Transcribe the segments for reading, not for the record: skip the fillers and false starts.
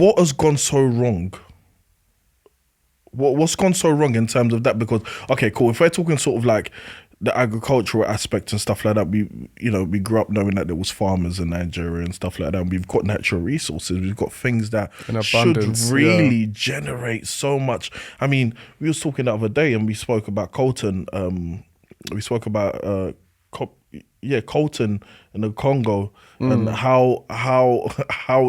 what has gone so wrong? What's gone so wrong in terms of that? Because, okay, cool. If we're talking sort of like the agricultural aspect and stuff like that, we grew up knowing that there was farmers in Nigeria and stuff like that. And we've got natural resources. We've got things that should really generate so much. I mean, we was talking the other day and we spoke about coltan. We spoke about coltan in the Congo and how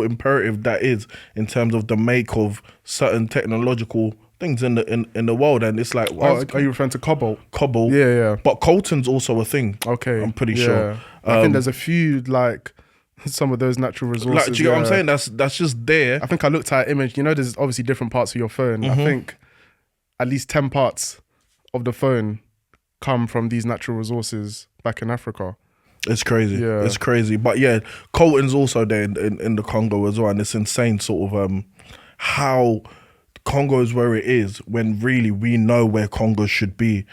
imperative that is in terms of the make of certain technological things in the world. And it's like, are you referring to cobalt? Cobalt, yeah. But coltan's also a thing. Okay, I'm pretty sure. I think there's a few like some of those natural resources. Like, do you get what I'm saying? That's just there. I think I looked at an image. You know, there's obviously different parts of your phone. I think at least 10 parts of the phone come from these natural resources back in Africa. It's crazy. Yeah. It's crazy. But yeah, coltan's also there in the Congo as well. And it's insane sort of how Congo is where it is when really we know where Congo should be.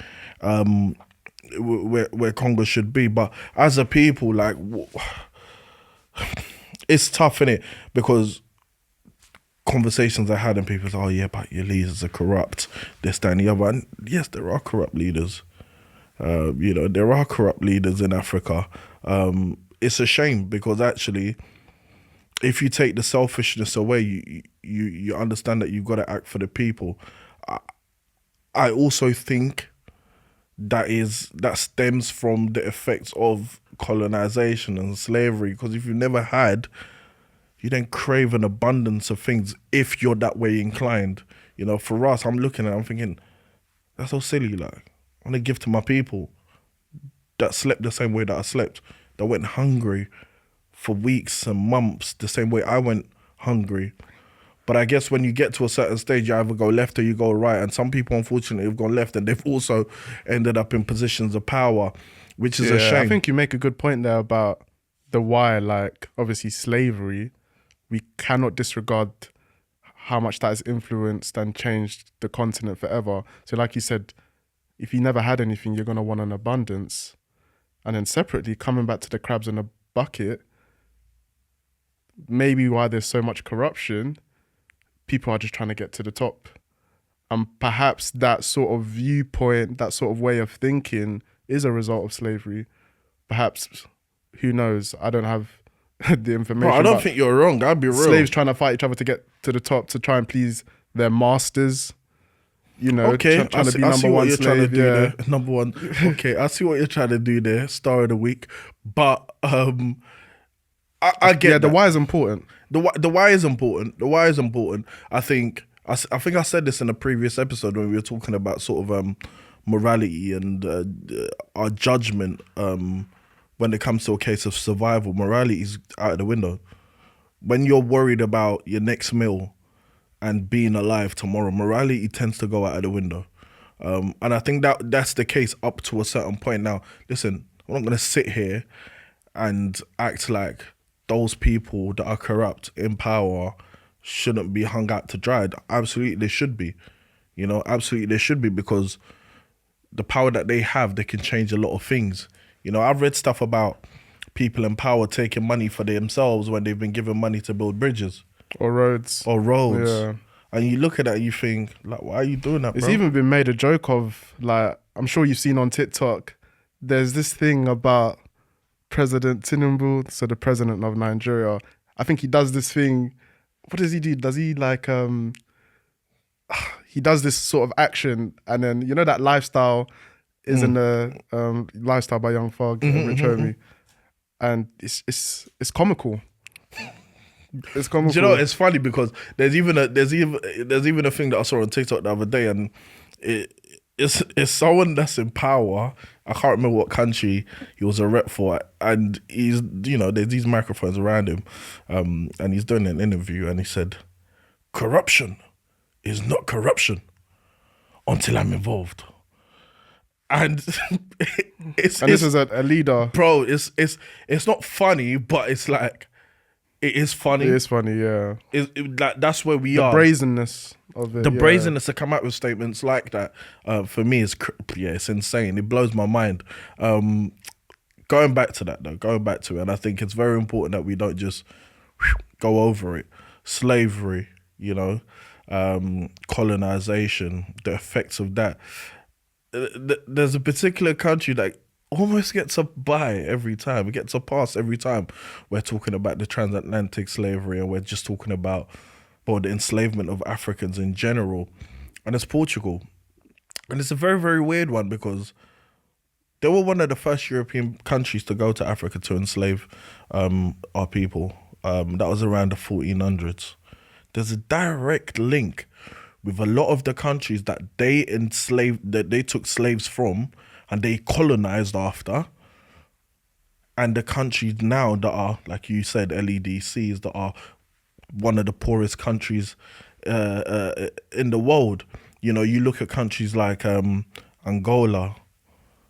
Where Congo should be. But as a people, like, it's tough, innit? Because conversations I had and people say, oh yeah, but your leaders are corrupt, this, that and the other. And yes, there are corrupt leaders. There are corrupt leaders in Africa. It's a shame because actually, if you take the selfishness away, you understand that you've got to act for the people. I also think that stems from the effects of colonization and slavery, because if you've never had, you then crave an abundance of things if you're that way inclined. You know, for us, I'm looking at it, I'm thinking, that's so silly. Like, I want to give to my people that slept the same way that I slept, that went hungry for weeks and months the same way I went hungry. But I guess when you get to a certain stage, you either go left or you go right. And some people, unfortunately, have gone left and they've also ended up in positions of power, which is a shame. I think you make a good point there about the why, like, obviously slavery, we cannot disregard how much that has influenced and changed the continent forever. So like you said, if you never had anything, you're going to want an abundance. And then separately, coming back to the crabs in a bucket, maybe why there's so much corruption, people are just trying to get to the top. And perhaps that sort of viewpoint, that sort of way of thinking is a result of slavery. Perhaps, who knows? I don't have the information. Bro, I don't think you're wrong. I'll be real. Slaves trying to fight each other to get to the top to try and please their masters. You know, okay, trying to be number one slave. Yeah. Number one. Okay, I see what you're trying to do there. Star of the week. But I get the why is important. The why is important. The why is important. I think I said this in a previous episode when we were talking about sort of morality and our judgment when it comes to a case of survival. Morality is out of the window. When you're worried about your next meal and being alive tomorrow, morality tends to go out of the window. And I think that's the case up to a certain point. Now, listen, I'm not going to sit here and act like those people that are corrupt in power shouldn't be hung out to dry. Absolutely, they should be. You know, absolutely they should be, because the power that they have, they can change a lot of things. You know, I've read stuff about people in power taking money for themselves when they've been given money to build bridges. Or roads. Yeah. And you look at that and you think, like, why are you doing that, bro? It's even been made a joke of, like, I'm sure you've seen on TikTok, there's this thing about President Tinubu, so the president of Nigeria. I think he does this thing. What does he do? Does he like, he does this sort of action, and then, you know, that lifestyle is in the Lifestyle by Young Thug and Rich Homie. And it's comical. It's comical. Do you know, it's funny because there's even a thing that I saw on TikTok the other day, and it's someone that's in power. I can't remember what country he was a rep for, and he's, you know, there's these microphones around him, and he's doing an interview, and he said, "Corruption is not corruption until I'm involved." And this is a leader, bro. It's not funny, but it's like, it is funny. It is funny, yeah. That's where we are. The brazenness of it. The brazenness to come out with statements like that, for me, it's insane. It blows my mind. Going back to that, though, and I think it's very important that we don't just go over it. slavery, colonization, the effects of that. There's a particular country that almost gets a buy every time. It gets a pass every time we're talking about the transatlantic slavery, and we're just talking about the enslavement of Africans in general. And it's Portugal. And it's a very, very weird one because they were one of the first European countries to go to Africa to enslave our people. That was around the 1400s. There's a direct link with a lot of the countries that they enslaved, that they took slaves from and they colonized after. And the countries now that are, like you said, LEDCs, that are one of the poorest countries in the world. You look at countries like Angola,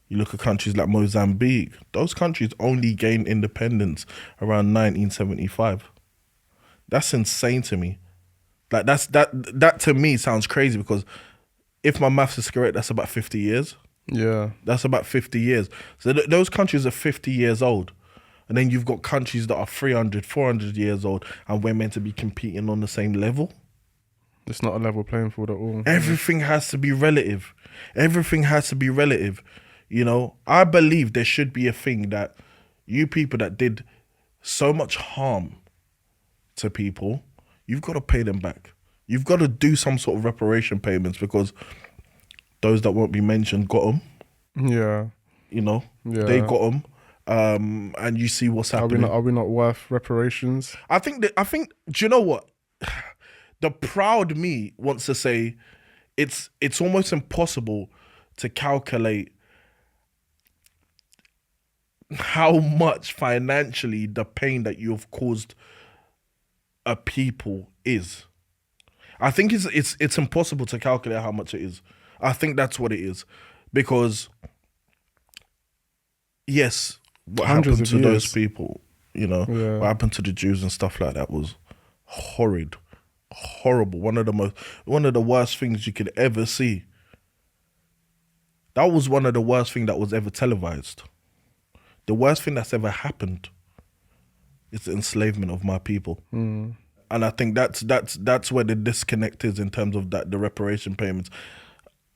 you look at countries like Mozambique. Those countries only gained independence around 1975. That's insane to me. Like that to me sounds crazy because if my maths is correct, that's about 50 years. Yeah. That's about 50 years. So those countries are 50 years old. And then you've got countries that are 300, 400 years old, and we're meant to be competing on the same level. It's not a level playing field at all. Everything has to be relative. Everything has to be relative. I believe there should be a thing that you people that did so much harm to people, you've got to pay them back. You've got to do some sort of reparation payments because those that won't be mentioned got them. Yeah. They got them. And you see what's happening. Are we not worth reparations? I think, do you know what? The proud me wants to say it's almost impossible to calculate how much financially the pain that you have caused a people is. I think it's impossible to calculate how much it is. I think that's what it is. Because yes, what happened to those people, what happened to the Jews and stuff like that was horrid. Horrible. One of the worst things you could ever see. That was one of the worst things that was ever televised. The worst thing that's ever happened is the enslavement of my people. And I think that's where the disconnect is in terms of the reparation payments.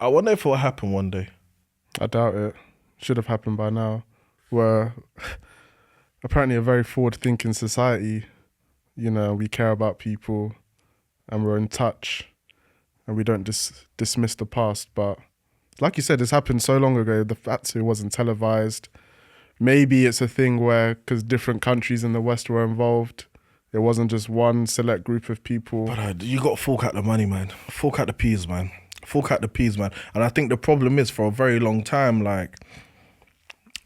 I wonder if it will happen one day. I doubt it. Should have happened by now. We're apparently a very forward-thinking society. We care about people and we're in touch and we don't dismiss the past. But like you said, it's happened so long ago. The fact it wasn't televised. Maybe it's a thing where, because different countries in the West were involved, it wasn't just one select group of people. But you got to fork out the money, man. Fork out the peas, man. Fork out the peas, man. And I think the problem is, for a very long time, like,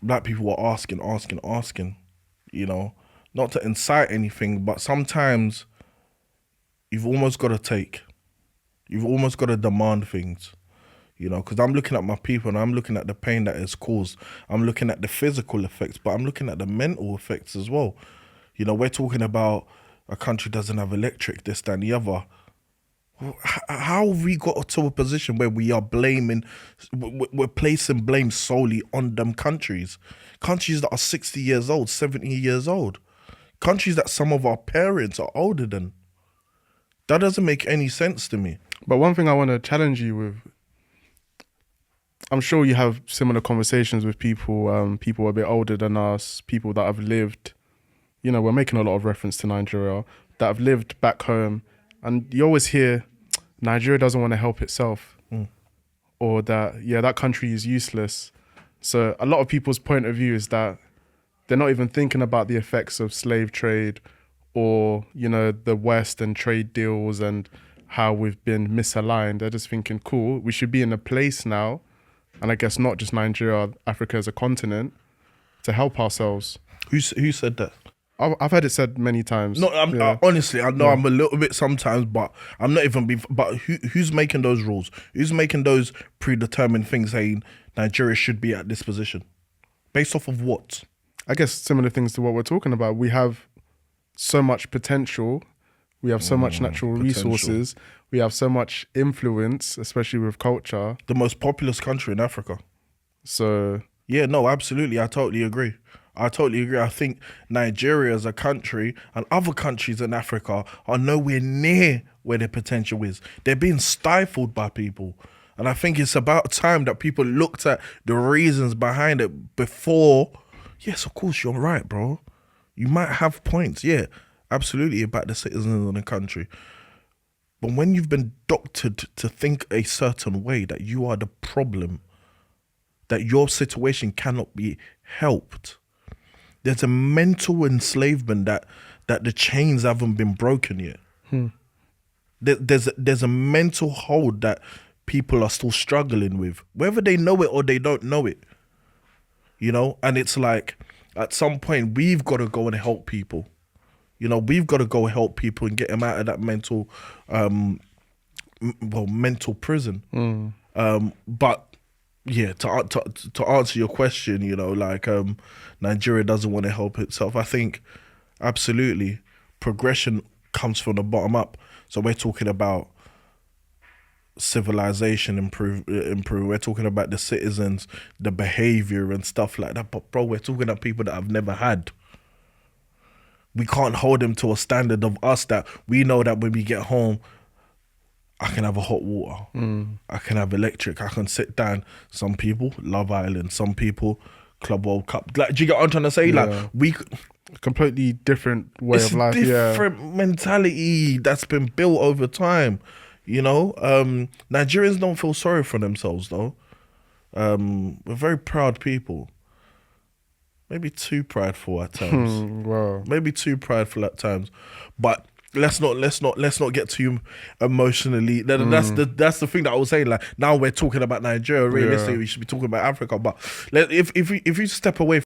black people were asking, not to incite anything, but sometimes you've almost got to take. You've almost got to demand things. Because I'm looking at my people and I'm looking at the pain that it's caused. I'm looking at the physical effects, but I'm looking at the mental effects as well. We're talking about a country doesn't have electric, this, that, and the other. How have we got to a position where we are we're placing blame solely on them countries? Countries that are 60 years old, 70 years old. Countries that some of our parents are older than. That doesn't make any sense to me. But one thing I want to challenge you with, I'm sure you have similar conversations with people, people a bit older than us, people that have lived, we're making a lot of reference to Nigeria, that have lived back home. And you always hear Nigeria doesn't want to help itself, or that country is useless. So a lot of people's point of view is that they're not even thinking about the effects of slave trade or, the West and trade deals and how we've been misaligned. They're just thinking, cool, we should be in a place now, and I guess not just Nigeria, Africa as a continent, to help ourselves. Who said that? I've heard it said many times. No, honestly, I know I'm a little bit sometimes, but I'm not even being. But who's making those rules? Who's making those predetermined things saying Nigeria should be at this position? Based off of what? I guess similar things to what we're talking about. We have so much potential. We have so much natural resources. We have so much influence, especially with culture. The most populous country in Africa. So... Yeah, no, absolutely. I totally agree. I totally agree. I think Nigeria as a country and other countries in Africa are nowhere near where their potential is. They're being stifled by people. And I think it's about time that people looked at the reasons behind it before. Yes, of course, you're right, bro. You might have points, yeah, absolutely, about the citizens of the country. But when you've been doctored to think a certain way, that you are the problem, that your situation cannot be helped, there's a mental enslavement that the chains haven't been broken yet. There's a mental hold that people are still struggling with, whether they know it or they don't know it. You know, and it's like at some point we've got to go and help people. You know, we've got to go help people and get them out of that mental, mental prison. But yeah, to answer your question, you know, like Nigeria doesn't want to help itself. I think absolutely progression comes from the bottom up. So we're talking about civilization improve. We're talking about the citizens, the behavior and stuff like that. But bro, we're talking about people that I've never had. We can't hold them to a standard of us that we know that when we get home, I can have a hot water. I can have electric. I can sit down. Some people, Love Island. Some people, Club World Cup. Like, do you get what I'm trying to say? Yeah. Like, we... Completely different way of life. Different mentality that's been built over time. You know? Nigerians don't feel sorry for themselves, though. We're very proud people. Maybe too prideful at times. Wow. Maybe too prideful at times. But let's not get too emotionally. That's the thing that I was saying. Like, now we're talking about Nigeria. Realistically, we should be talking about Africa. But if you step away